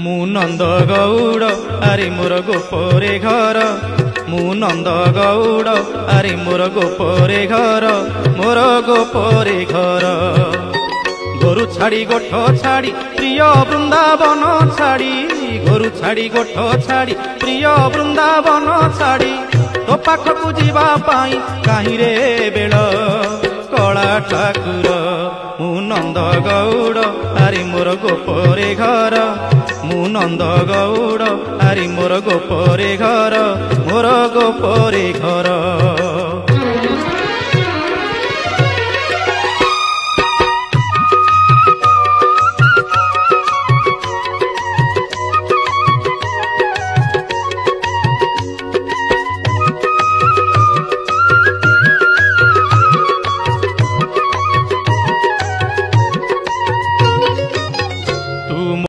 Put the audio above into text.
मु नंद गौड़ आरे मोर गोपरे घर मु नंद गौड़ आरे मोर गोपरे घर मोर गोपरे घर गोरु छाड़ी गोठ छाड़ी प्रिय वृंदावन छाड़ी गोरु छाड़ी गोठ छाड़ी प्रिय वृंदावन छाड़ी तो पाखकु जीवा पाई काहीं रे बेल कला ठाकुर मु नंद गौड़ आरे मोर गोपरे घर मु नंद गौड़ आरे मोर गोपरे घर मोर गोपरे घर।